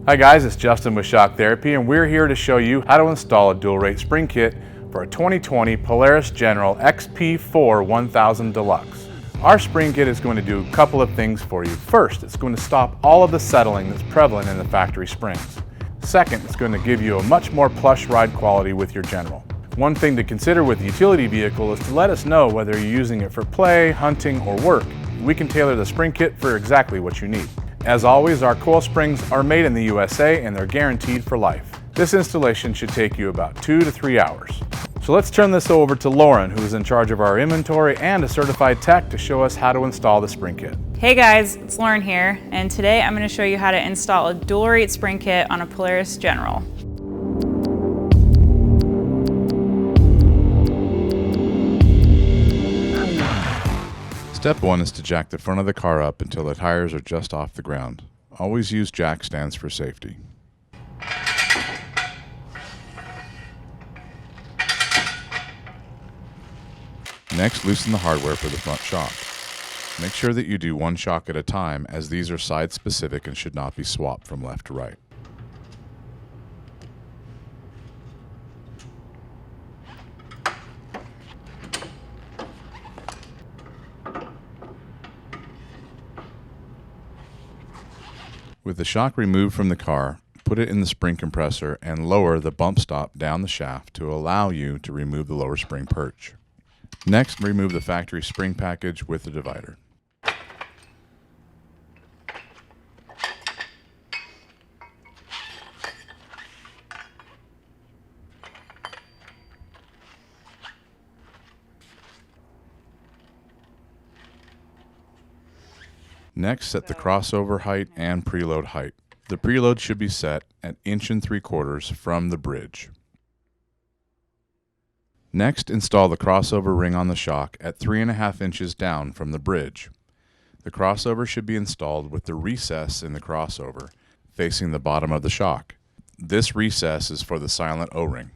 Hi guys, it's Justin with Shock Therapy, and we're here to show you how to install a dual rate spring kit for a 2020 Polaris General XP4 1000 Deluxe. Our spring kit is going to do a couple of things for you. First, it's going to stop all of the settling that's prevalent in the factory springs. Second, it's going to give you a much more plush ride quality with your General. One thing to consider with the utility vehicle is to let us know whether you're using it for play, hunting, or work. We can tailor the spring kit for exactly what you need. As always, our coil springs are made in the USA and they're guaranteed for life. This installation should take you about 2 to 3 hours. So let's turn this over to Lauren, who is in charge of our inventory and a certified tech, to show us how to install the spring kit. Hey guys, it's Lauren here, and today I'm going to show you how to install a dual rate spring kit on a Polaris General. Step 1 is to jack the front of the car up until the tires are just off the ground. Always use jack stands for safety. Next, loosen the hardware for the front shock. Make sure that you do one shock at a time, as these are side specific and should not be swapped from left to right. With the shock removed from the car, put it in the spring compressor and lower the bump stop down the shaft to allow you to remove the lower spring perch. Next, remove the factory spring package with the divider. Next, set the crossover height and preload height. The preload should be set at 1 3/4 inches from the bridge. Next, install the crossover ring on the shock at 3.5 inches down from the bridge. The crossover should be installed with the recess in the crossover facing the bottom of the shock. This recess is for the silent O-ring.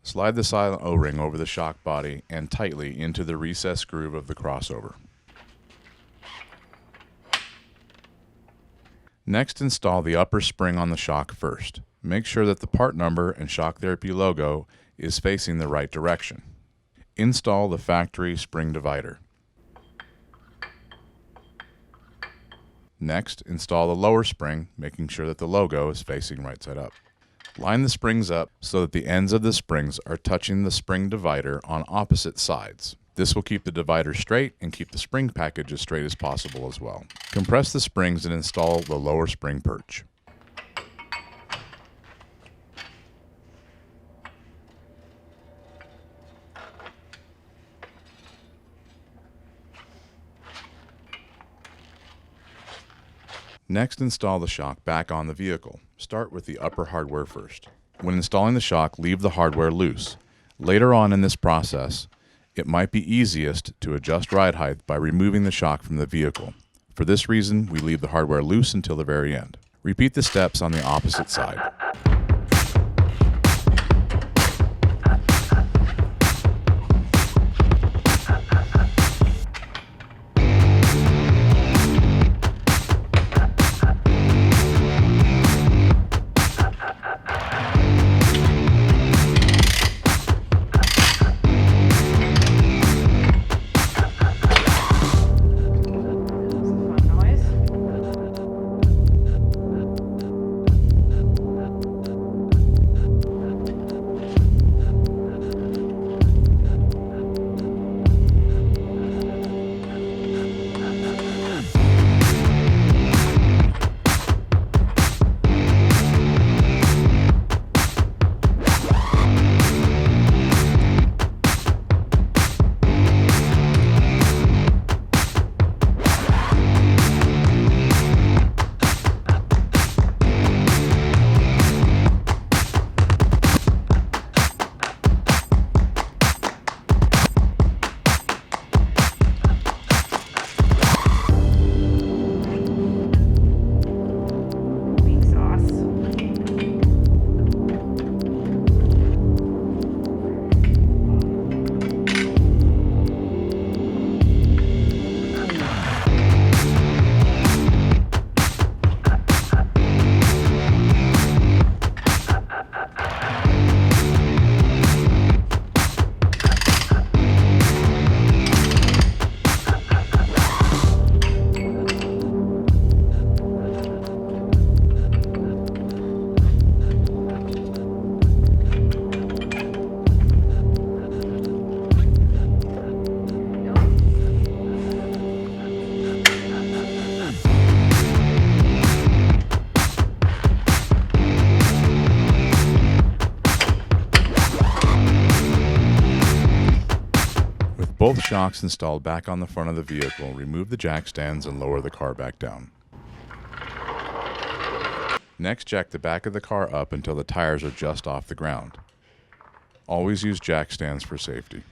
Slide the silent O-ring over the shock body and tightly into the recessed groove of the crossover. Next, install the upper spring on the shock first. Make sure that the part number and Shock Therapy logo is facing the right direction. Install the factory spring divider. Next, install the lower spring, making sure that the logo is facing right side up. Line the springs up so that the ends of the springs are touching the spring divider on opposite sides. This will keep the divider straight and keep the spring package as straight as possible as well. Compress the springs and install the lower spring perch. Next, install the shock back on the vehicle. Start with the upper hardware first. When installing the shock, leave the hardware loose. Later on in this process, it might be easiest to adjust ride height by removing the shock from the vehicle. For this reason, we leave the hardware loose until the very end. Repeat the steps on the opposite side. both shocks installed back on the front of the vehicle, remove the jack stands and lower the car back down. Next, jack the back of the car up until the tires are just off the ground. Always use jack stands for safety.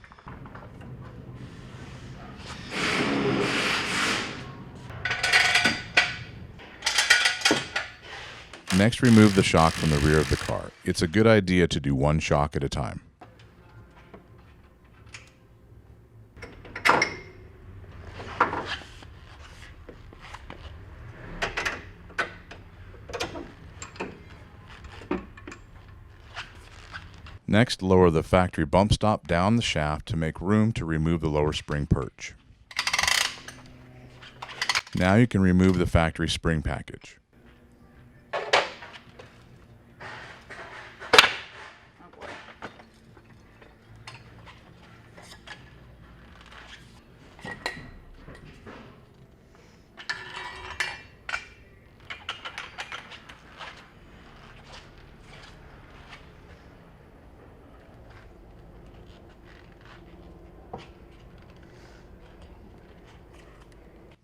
Next, remove the shock from the rear of the car. It's a good idea to do one shock at a time. Next, lower the factory bump stop down the shaft to make room to remove the lower spring perch. Now you can remove the factory spring package.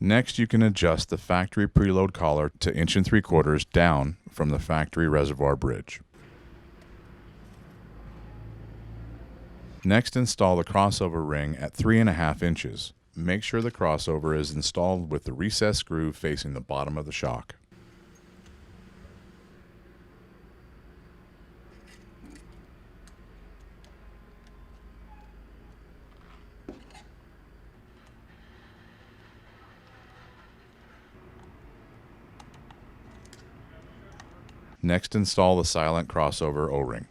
Next, you can adjust the factory preload collar to 1 3/4 down from the factory reservoir bridge. Next, install the crossover ring at 3.5 inches. Make sure the crossover is installed with the recessed screw facing the bottom of the shock. Next, install the silent crossover O-ring.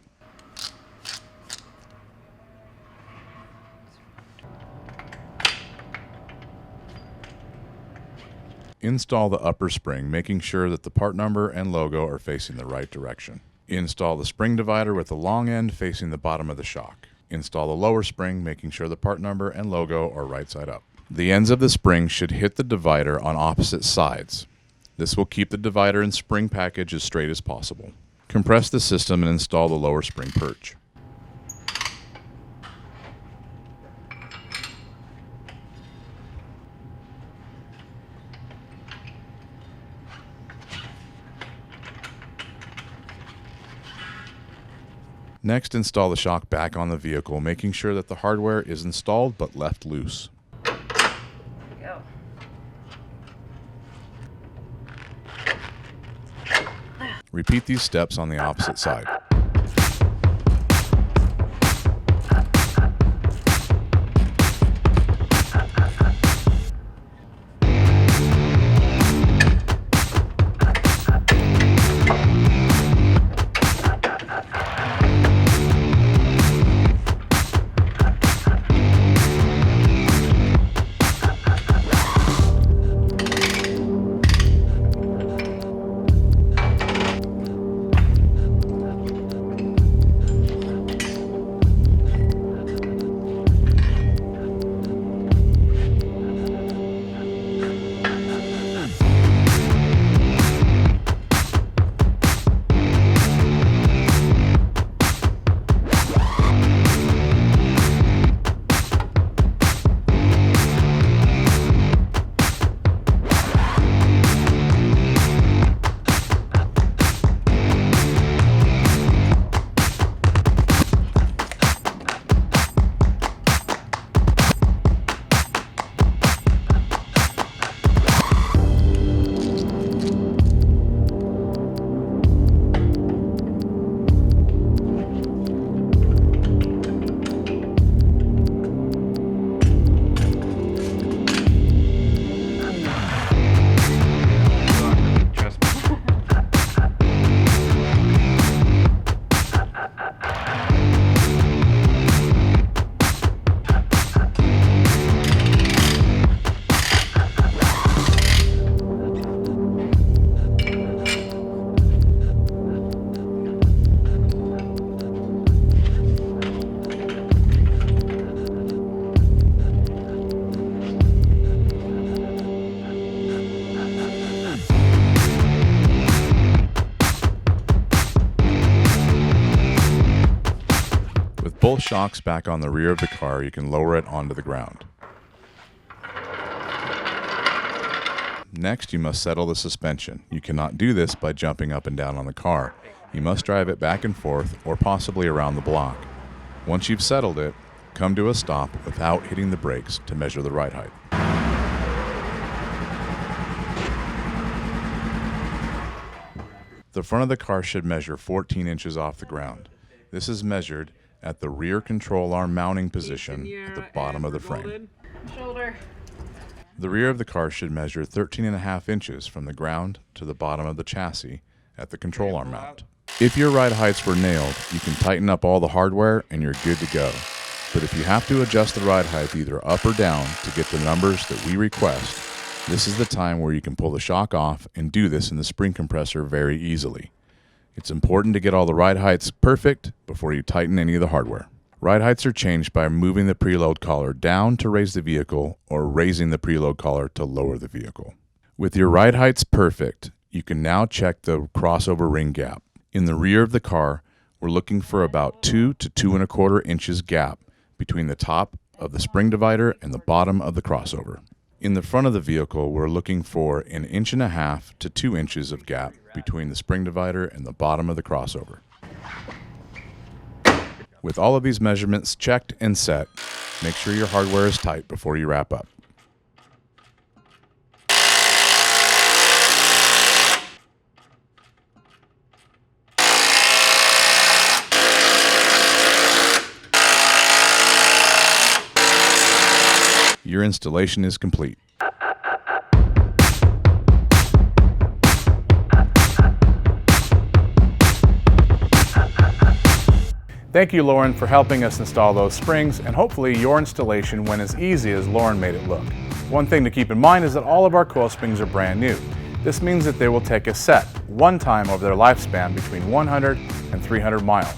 Install the upper spring, making sure that the part number and logo are facing the right direction. Install the spring divider with the long end facing the bottom of the shock. Install the lower spring, making sure the part number and logo are right side up. The ends of the spring should hit the divider on opposite sides. This will keep the divider and spring package as straight as possible. Compress the system and install the lower spring perch. Next, install the shock back on the vehicle, making sure that the hardware is installed but left loose. Go. Repeat these steps on the opposite side. Both shocks back on the rear of the car, you can lower it onto the ground. Next, you must settle the suspension. You cannot do this by jumping up and down on the car. You must drive it back and forth or possibly around the block. Once you've settled it, come to a stop without hitting the brakes to measure the ride height. The front of the car should measure 14 inches off the ground. This is measured at the rear control arm mounting position at the bottom of the frame. Shoulder. The rear of the car should measure 13.5 inches from the ground to the bottom of the chassis at the control arm mount. If your ride heights were nailed, you can tighten up all the hardware and you're good to go. But if you have to adjust the ride height either up or down to get the numbers that we request, this is the time where you can pull the shock off and do this in the spring compressor very easily. It's important to get all the ride heights perfect before you tighten any of the hardware. Ride heights are changed by moving the preload collar down to raise the vehicle or raising the preload collar to lower the vehicle. With your ride heights perfect, you can now check the crossover ring gap. In the rear of the car, we're looking for about 2 to 2.25 inches gap between the top of the spring divider and the bottom of the crossover. In the front of the vehicle, we're looking for 1.5 inches to 2 inches of gap between the spring divider and the bottom of the crossover. With all of these measurements checked and set, make sure your hardware is tight before you wrap up. Your installation is complete. Thank you, Lauren, for helping us install those springs, and hopefully your installation went as easy as Lauren made it look. One thing to keep in mind is that all of our coil springs are brand new. This means that they will take a set one time over their lifespan between 100 and 300 miles.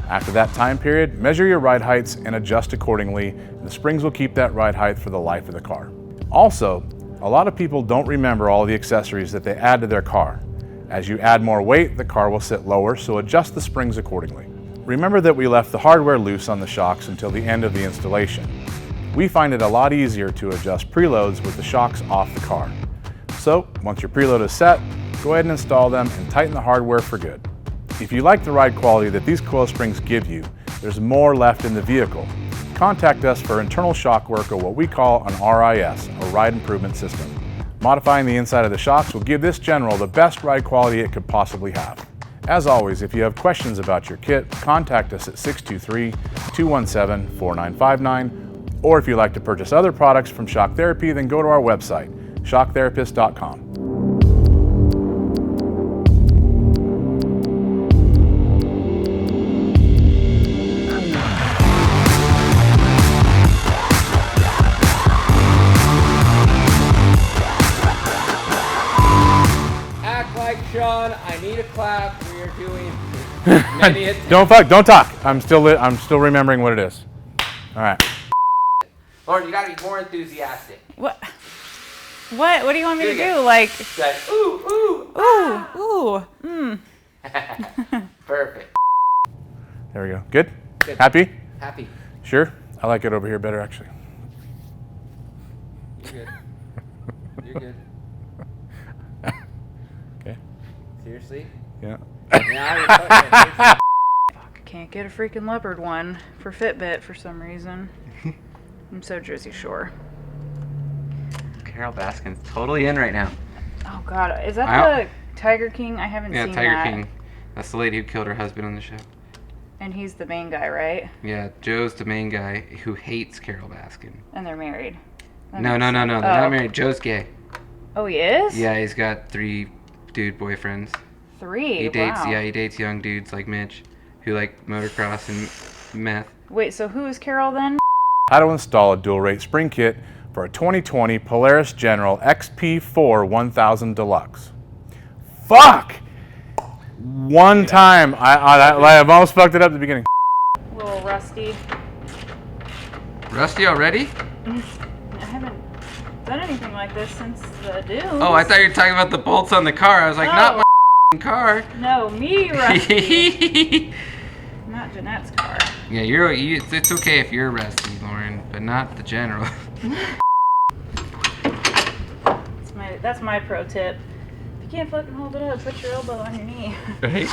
After that time period, measure your ride heights and adjust accordingly. The springs will keep that ride height for the life of the car. Also, a lot of people don't remember all the accessories that they add to their car. As you add more weight, the car will sit lower, so adjust the springs accordingly. Remember that we left the hardware loose on the shocks until the end of the installation. We find it a lot easier to adjust preloads with the shocks off the car. So, once your preload is set, go ahead and install them and tighten the hardware for good. If you like the ride quality that these coil springs give you, there's more left in the vehicle. Contact us for internal shock work, or what we call an RIS, a ride improvement system. Modifying the inside of the shocks will give this General the best ride quality it could possibly have. As always, if you have questions about your kit, contact us at 623-217-4959, or if you'd like to purchase other products from Shock Therapy, then go to our website, shocktherapist.com. Sean, I need a clap. We are doing Don't talk. I'm still remembering what it is. All right. Lauren, you gotta be more enthusiastic. What do you want me to do? Like, Say, ooh, ooh, ooh, ooh, Perfect. There we go. Good? Good. Happy? Happy. Sure? I like it over here better, actually. You're good. You're good. Okay. Seriously? Yeah. Yeah, Fuck, can't get a freaking leopard one for Fitbit for some reason. I'm so Jersey Shore. Carol Baskin's totally in right now. Oh God, is that the Tiger King? I haven't seen that. Yeah, Tiger King. That's the lady who killed her husband on the show. And he's the main guy, right? Yeah, Joe's the main guy who hates Carol Baskin. And they're married. No, they're not married. Joe's gay. Oh, he is? Yeah, he's got 3 dude boyfriends. 3? He dates, wow. yeah, he dates young dudes like Mitch, who like motocross and meth. Wait, so who is Carol then? How to install a dual rate spring kit for a 2020 Polaris General XP4 1000 Deluxe. Fuck! One time, I've almost fucked it up at the beginning. A little rusty. Rusty already? I haven't done anything like this since the dunes. Oh, I thought you were talking about the bolts on the car. I was like, not my car. No, me rusty. Not Jeanette's car. Yeah, it's okay if you're rusty, Lauren, but not the General. It's my my pro tip. If you can't fucking hold it up, put your elbow on your knee. Right?